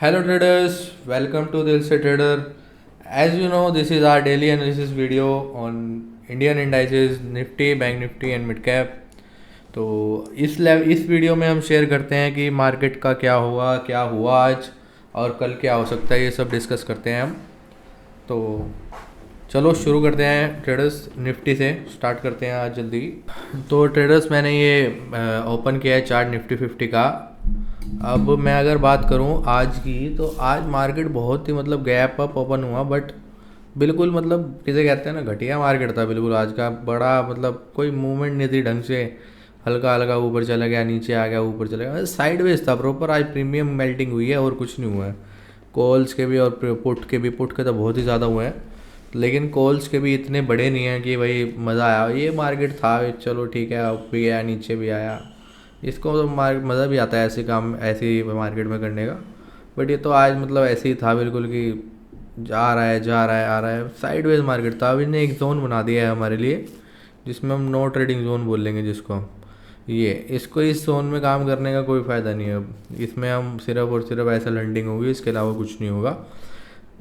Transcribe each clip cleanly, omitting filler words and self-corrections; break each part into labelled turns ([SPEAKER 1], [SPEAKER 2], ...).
[SPEAKER 1] Hello traders, welcome to Dil Se Trader. As you know, this is our daily analysis video on Indian indices, Nifty, Bank Nifty and Mid Cap. तो इस video में हम share करते हैं कि market का क्या हुआ आज और कल क्या हो सकता है, ये सब डिस्कस करते हैं हम। तो चलो शुरू करते हैं ट्रेडर्स, निफ्टी से स्टार्ट करते हैं आज जल्दी। तो ट्रेडर्स मैंने ये ओपन किया है चार्ट निफ्टी 50 का। अब मैं अगर बात करूं आज की, तो आज मार्केट बहुत ही गैप अप ओपन हुआ, बट बिल्कुल किसे कहते हैं ना, घटिया मार्केट था बिल्कुल आज का। बड़ा कोई मूवमेंट नहीं थी ढंग से, हल्का हल्का ऊपर चला गया, नीचे आ गया, ऊपर चला गया, साइडवेज था प्रॉपर। आज प्रीमियम मेल्टिंग हुई है और कुछ नहीं हुआ है। कॉल्स के भी और पुट के तो बहुत ही ज़्यादा हुए हैं, लेकिन कॉल्स के भी इतने बड़े नहीं हैं कि भाई मज़ा आया। ये मार्केट था, चलो ठीक है, अप भी गया नीचे भी आया, इसको तो मज़ा भी आता है ऐसे काम ऐसी मार्केट में करने का। बट ये तो आज ऐसे ही था बिल्कुल कि जा रहा है आ रहा है, साइडवेज मार्केट था। अब इन्हें एक जोन बना दिया है हमारे लिए, जिसमें हम नो ट्रेडिंग जोन बोल लेंगे जिसको हम। इसको इस जोन में काम करने का कोई फ़ायदा नहीं है। अब इसमें हम सिर्फ और सिर्फ ऐसा लैंडिंग होगी, इसके अलावा कुछ नहीं होगा।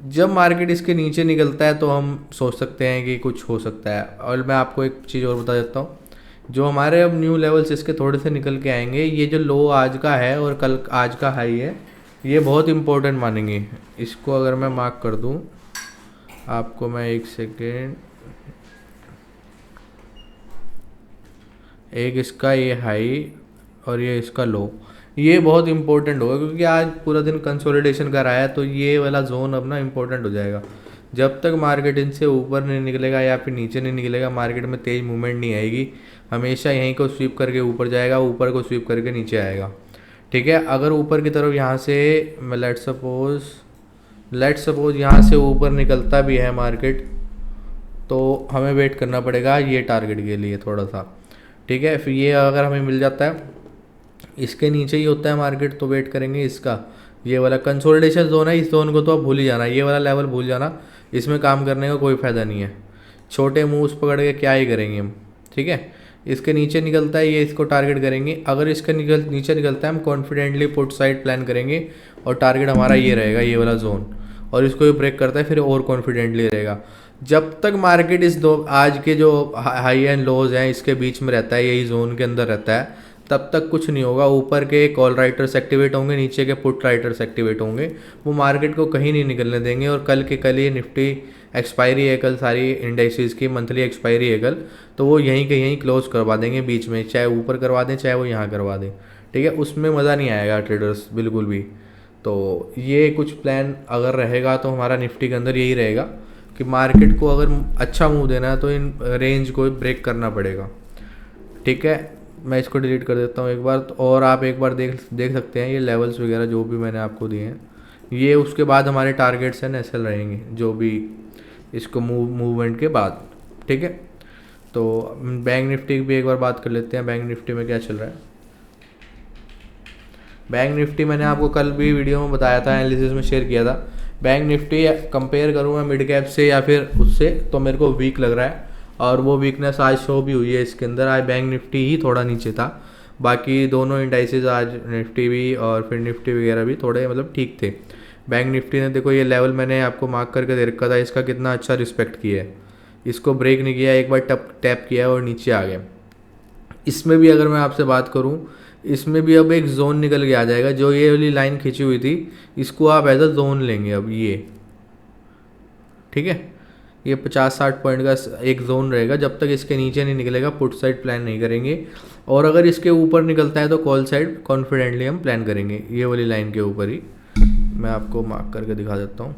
[SPEAKER 1] जब मार्केट इसके नीचे निकलता है तो हम सोच सकते हैं कि कुछ हो सकता है। और मैं आपको एक चीज़ और बता देता हूँ, जो हमारे अब न्यू लेवल्स इसके थोड़े से निकल के आएंगे, ये जो लो आज का है और कल आज का हाई है, ये बहुत इंपॉर्टेंट मानेंगे। इसको अगर मैं मार्क कर दूं आपको, मैं एक सेकेंड, एक इसका ये हाई और ये इसका लो, ये बहुत इंपॉर्टेंट होगा, क्योंकि आज पूरा दिन कंसोलिडेशन कर रहा है। तो ये वाला जोन अब ना इंपॉर्टेंट हो जाएगा। जब तक मार्केट इनसे ऊपर नहीं निकलेगा या फिर नीचे नहीं निकलेगा, मार्केट में तेज़ मूवमेंट नहीं आएगी। हमेशा यहीं को स्वीप करके ऊपर जाएगा, ऊपर को स्वीप करके नीचे आएगा। ठीक है, अगर ऊपर की तरफ यहाँ से मैं लेट सपोज यहाँ से ऊपर निकलता भी है मार्केट, तो हमें वेट करना पड़ेगा ये टारगेट के लिए थोड़ा सा। ठीक है, फिर ये अगर हमें मिल जाता है, इसके नीचे ही होता है मार्केट, तो वेट करेंगे इसका। ये वाला कंसोलिडेशन जोन है, इस जोन को तो आप भूल ही जाना, ये वाला लेवल भूल जाना, इसमें काम करने का कोई फ़ायदा नहीं है। छोटे मूव्स पकड़ के क्या ही करेंगे हम। ठीक है, इसके नीचे निकलता है, ये इसको टारगेट करेंगे। अगर इसके नीचे निकलता है, हम कॉन्फिडेंटली पुट साइड प्लान करेंगे और टारगेट हमारा ये रहेगा, ये वाला जोन। और इसको भी ब्रेक करता है फिर और कॉन्फिडेंटली रहेगा। जब तक मार्केट इस दो आज के जो हाई एंड लोज हैं इसके बीच में रहता है, यही जोन के अंदर रहता है, तब तक कुछ नहीं होगा। ऊपर के कॉल राइटर्स एक्टिवेट होंगे, नीचे के पुट राइटर्स एक्टिवेट होंगे, वो मार्केट को कहीं नहीं निकलने देंगे। और कल के कल ये निफ्टी एक्सपायरी है, कल सारी इंडेक्सेस की मंथली एक्सपायरी है कल, तो वो यहीं के यहीं क्लोज करवा देंगे बीच में, चाहे ऊपर करवा दें चाहे वो यहाँ करवा दें। ठीक है, उसमें मज़ा नहीं आएगा ट्रेडर्स बिल्कुल भी। तो ये कुछ प्लान अगर रहेगा तो हमारा निफ्टी के अंदर यही रहेगा कि मार्केट को अगर अच्छा मूव देना है तो इन रेंज को ब्रेक करना पड़ेगा। ठीक है, मैं इसको डिलीट कर देता हूँ एक बार तो, और आप एक बार देख सकते हैं ये लेवल्स वगैरह जो भी मैंने आपको दिए हैं, ये उसके बाद हमारे टारगेट्स हैं एसएल रहेंगे जो भी इसको मूवमेंट के बाद। ठीक है, तो बैंक निफ्टी की भी एक बार बात कर लेते हैं, बैंक निफ्टी में क्या चल रहा है। बैंक निफ्टी मैंने आपको कल भी वीडियो में बताया था, एनालिसिस में शेयर किया था। बैंक निफ्टी कंपेयर करूँ मैं मिड कैप से या फिर उससे, तो मेरे को वीक लग रहा है, और वो वीकनेस आज शो भी हुई है इसके अंदर। आज बैंक निफ्टी ही थोड़ा नीचे था, बाकी दोनों इंडाइसेस आज निफ्टी भी और फिर निफ्टी वगैरह भी थोड़े ठीक थे। बैंक निफ्टी ने देखो ये लेवल मैंने आपको मार्क करके दे रखा था, इसका कितना अच्छा रिस्पेक्ट किया है, इसको ब्रेक नहीं किया, एक बार टैप किया और नीचे आ गया। इसमें भी अगर मैं आपसे बात करूं, इसमें भी अब एक जोन निकल के आ जाएगा। जो ये वाली लाइन खींची हुई थी, इसको आप एज अ जोन लेंगे अब ये। ठीक है, ये 50-60 पॉइंट का एक जोन रहेगा। जब तक इसके नीचे नहीं निकलेगा पुट साइड प्लान नहीं करेंगे, और अगर इसके ऊपर निकलता है तो कॉल साइड कॉन्फिडेंटली हम प्लान करेंगे, ये वाली लाइन के ऊपर ही। मैं आपको मार्क करके दिखा देता हूँ।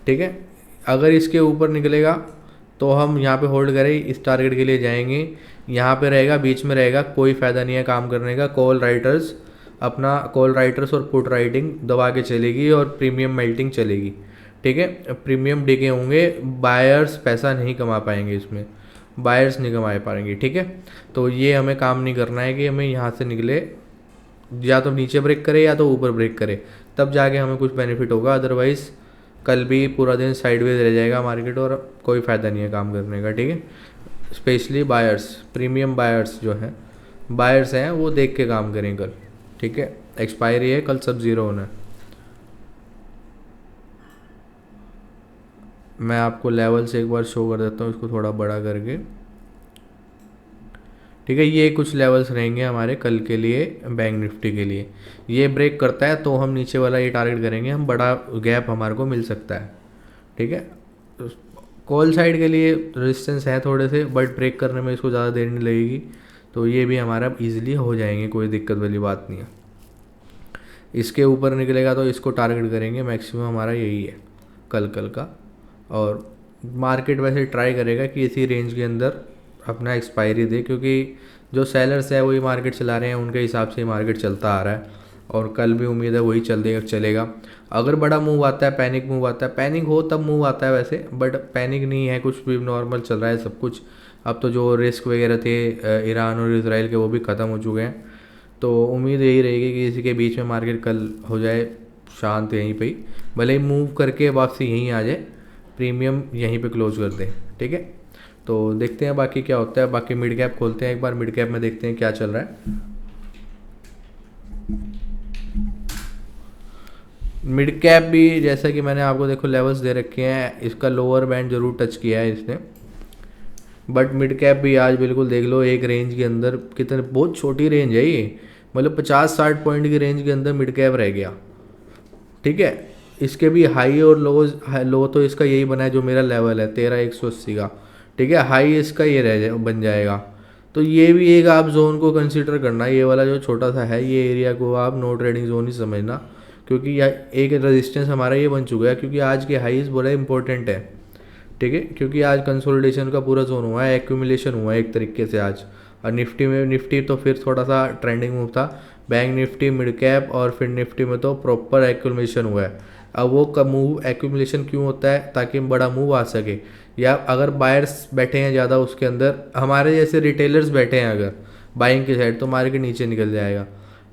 [SPEAKER 1] ठीक है, अगर इसके ऊपर निकलेगा तो हम यहाँ पे होल्ड करें, इस टारगेट के लिए जाएंगे, यहाँ पे रहेगा, बीच में रहेगा, कोई फ़ायदा नहीं है काम करने का। कॉल राइटर्स और पुट राइटिंग दबा के चलेगी और प्रीमियम मेल्टिंग चलेगी। ठीक है, प्रीमियम डिके होंगे, बायर्स पैसा नहीं कमा पाएंगे, इसमें बायर्स नहीं कमा पाएंगे। ठीक है, तो ये हमें काम नहीं करना है कि हमें यहाँ से निकले, या तो नीचे ब्रेक करे या तो ऊपर ब्रेक करे, तब जाके हमें कुछ बेनिफिट होगा। अदरवाइज़ कल भी पूरा दिन साइडवेज रह जाएगा मार्केट और कोई फ़ायदा नहीं है काम करने का। ठीक है, स्पेशली बायर्स, प्रीमियम बायर्स जो हैं, बायर्स हैं, वो देख के काम करें कल। ठीक है, एक्सपायरी है कल, सब ज़ीरो होना है। मैं आपको लेवल से एक बार शो कर देता हूँ इसको थोड़ा बड़ा करके। ठीक है, ये कुछ लेवल्स रहेंगे हमारे कल के लिए बैंक निफ्टी के लिए। ये ब्रेक करता है तो हम नीचे वाला ये टारगेट करेंगे, हम बड़ा गैप हमारे को मिल सकता है। ठीक है, कॉल साइड के लिए रेजिस्टेंस है थोड़े से, बट ब्रेक करने में इसको ज़्यादा देर नहीं लगेगी, तो ये भी हमारा इजीली हो जाएंगे, कोई दिक्कत वाली बात नहीं है। इसके ऊपर निकलेगा तो इसको टारगेट करेंगे, मैक्सिमम हमारा यही है कल का। और मार्केट वैसे ट्राई करेगा कि इसी रेंज के अंदर अपना एक्सपायरी दे, क्योंकि जो सेलर्स है वही मार्केट चला रहे हैं, उनके हिसाब से मार्केट चलता आ रहा है और कल भी उम्मीद है वही चलेगा। अगर बड़ा मूव आता है, पैनिक मूव आता है, पैनिक हो तब मूव आता है वैसे, बट पैनिक नहीं है, कुछ भी नॉर्मल चल रहा है सब कुछ। अब तो जो रिस्क वगैरह थे ईरान और इसराइल के वो भी ख़त्म हो चुके हैं, तो उम्मीद यही रहेगी कि इसी के बीच में मार्केट कल हो जाए शांत यहीं पे ही, भले ही मूव करके वापसी यहीं आ जाए, प्रीमियम यहीं पे क्लोज कर दें। ठीक है, तो देखते हैं बाकी क्या होता है। बाकी मिड कैप खोलते हैं एक बार, मिड कैप में देखते हैं क्या चल रहा है। मिड कैप भी जैसा कि मैंने आपको देखो लेवल्स दे रखे हैं, इसका लोअर बैंड जरूर टच किया है इसने, बट मिड कैप भी आज बिल्कुल देख लो एक रेंज के अंदर, कितने बहुत छोटी रेंज है ये, मतलब 50-60 पॉइंट की रेंज के अंदर मिड कैप रह गया। ठीक है, इसके भी हाई और लो तो इसका यही बना है जो मेरा लेवल है 13,180 का। ठीक है, हाई इसका ये बन जाएगा, तो ये भी एक आप जोन को कंसिडर करना, ये वाला जो छोटा सा है ये एरिया को आप नो ट्रेडिंग जोन ही समझना, क्योंकि यह एक रेजिस्टेंस हमारा ये बन चुका है, क्योंकि आज के हाईज बड़ा इंपॉर्टेंट है। ठीक है, क्योंकि आज कंसोलिडेशन का पूरा जोन हुआ है, एक्यूमुलेशन हुआ है एक तरीके से आज। और निफ्टी तो फिर थोड़ा सा ट्रेंडिंग मूव था, बैंक निफ्टी, मिड कैप और फिर निफ्टी में तो प्रॉपर एक्यूमुलेशन हुआ है। अब वो का मूव एक्यूमुलेशन क्यों होता है, ताकि बड़ा मूव आ सके, या अगर बायर्स बैठे हैं ज़्यादा उसके अंदर, हमारे जैसे रिटेलर्स बैठे हैं अगर बाइंग की साइड, तो मार्केट नीचे निकल जाएगा।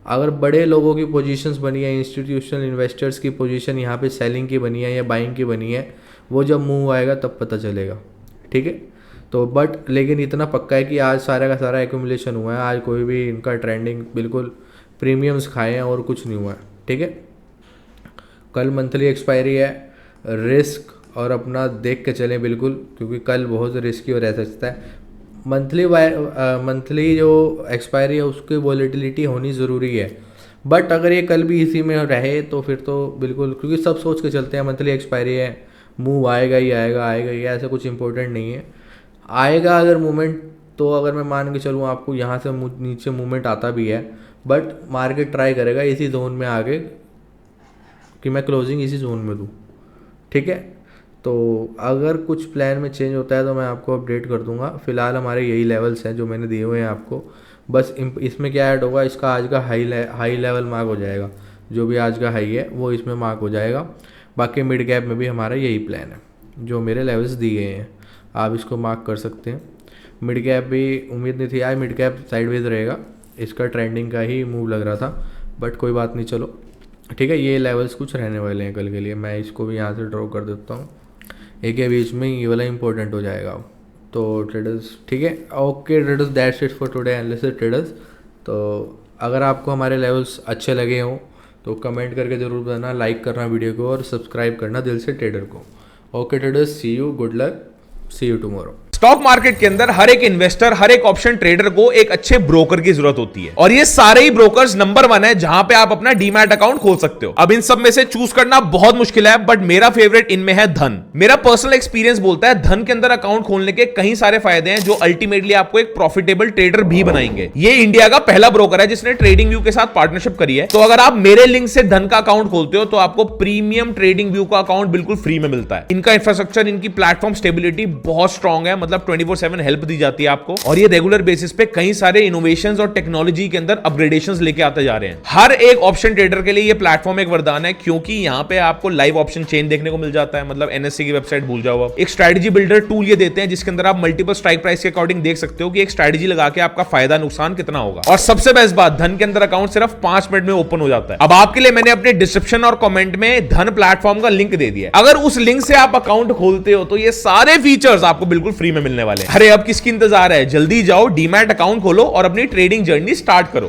[SPEAKER 1] अगर बड़े लोगों की पोजीशंस बनी है, इंस्टीट्यूशनल इन्वेस्टर्स की पोजीशन यहाँ पे सेलिंग की बनी है या बाइंग की बनी है, वो जब मूव आएगा तब पता चलेगा। ठीक है, तो बट लेकिन इतना पक्का है कि आज सारा का सारा एक्यूमुलेशन हुआ है, आज कोई भी इनका ट्रेंडिंग बिल्कुल प्रीमियम्स खाए हैं और कुछ नहीं हुआ है। ठीक है, कल मंथली एक्सपायरी है, रिस्क और अपना देख के चलें बिल्कुल, क्योंकि कल बहुत रिस्की और रह सकता है। मंथली जो एक्सपायरी है उसकी वॉलेटिलिटी होनी ज़रूरी है, बट अगर ये कल भी इसी में रहे तो फिर तो बिल्कुल, क्योंकि सब सोच के चलते हैं मंथली एक्सपायरी है, मूव आएगा ही आएगा ही, ऐसा कुछ इंपॉर्टेंट नहीं है। आएगा अगर मूवमेंट, तो अगर मैं मान के चलूँ आपको यहाँ से नीचे मूवमेंट आता भी है, बट मार्केट ट्राई करेगा इसी जोन में आगे कि मैं क्लोजिंग इसी जोन में दूँ। ठीक है, तो अगर कुछ प्लान में चेंज होता है तो मैं आपको अपडेट कर दूंगा। फिलहाल हमारे यही लेवल्स हैं जो मैंने दिए हुए हैं आपको, बस इसमें क्या ऐड होगा, इसका आज का हाई लेवल मार्क हो जाएगा, जो भी आज का हाई है वो इसमें मार्क हो जाएगा। बाकी मिड कैप में भी हमारा यही प्लान है, जो मेरे लेवल्स दिए हैं आप इसको मार्क कर सकते हैं। मिड कैप भी उम्मीद नहीं थी आज मिड कैप साइडवेज रहेगा, इसका ट्रेंडिंग का ही मूव लग रहा था, बट कोई बात नहीं, चलो ठीक है। ये लेवल्स कुछ रहने वाले हैं कल के लिए, मैं इसको भी यहाँ से ड्रॉ कर देता हूँ, एक के बीच में ये वाला इंपॉर्टेंट हो जाएगा। तो ट्रेडर्स ठीक है, okay traders, that's it for today analysis traders. तो अगर आपको हमारे लेवल्स अच्छे लगे हों तो कमेंट करके ज़रूर बताना, लाइक करना वीडियो को और सब्सक्राइब करना दिल से ट्रेडर को। Okay traders, see you, good luck, see you tomorrow.
[SPEAKER 2] Stock market के अंदर हर एक इन्वेस्टर, हर एक ऑप्शन ट्रेडर को एक अच्छे ब्रोकर की जरूरत होती है, और ये सारे ही ब्रोकर्स नंबर 1 है जहां पे आप अपना डीमैट अकाउंट खोल सकते हो। अब इन सब में से चूज करना बहुत मुश्किल है, बट मेरा फेवरेट इनमें है धन। मेरा पर्सनल एक्सपीरियंस बोलता है धन के अंदर अकाउंट खोलने के कई सारे फायदे हैं जो अल्टीमेटली आपको एक प्रॉफिटेबल ट्रेडर भी बनाएंगे। ये इंडिया का पहला ब्रोकर है जिसने ट्रेडिंग व्यू के साथ पार्टनरशिप करी है। तो अगर आप मेरे लिंक से धन का अकाउंट खोलते हो तो आपको प्रीमियम ट्रेडिंग व्यू का अकाउंट बिल्कुल फ्री में मिलता है। इनका इंफ्रास्ट्रक्चर, इनकी प्लेटफॉर्म स्टेबिलिटी बहुत स्ट्रॉन्ग है, मतलब 24/7 हेल्प दी जाती है आपको, और ये रेगुलर बेसिस पे कई सारे इनोवेशंस और टेक्नोलॉजी के अंदर अपग्रेडेशंस लेके आते जा रहे हैं। हर एक ऑप्शन ट्रेडर के लिए ये प्लेटफॉर्म एक वरदान है, क्योंकि यहाँ पे आपको लाइव ऑप्शन चेन देखने को मिल जाता है, मतलब एनएससी की वेबसाइट भूल जाओ आप। एक स्ट्रेटजी बिल्डर टूल ये देते हैं जिसके अंदर आप मल्टीपल स्ट्राइक प्राइस के अकॉर्डिंग देख सकते हो कि एक स्ट्रेटजी लगा के आपका फायदा नुकसान कितना होगा। और सबसे बेस्ट बात, धन के अंदर अकाउंट सिर्फ 5 मिनट में ओपन हो जाता है। अब आपके लिए मैंने अपने डिस्क्रिप्शन और कमेंट में धन प्लेटफॉर्म का लिंक दे दिया, अगर उस लिंक से आप अकाउंट खोलते हो तो ये सारे फीचर्स आपको बिल्कुल फ्री में मिलने वाले हैं। अरे अब किसकी इंतजार है, जल्दी जाओ, डीमैट अकाउंट खोलो और अपनी ट्रेडिंग जर्नी स्टार्ट करो।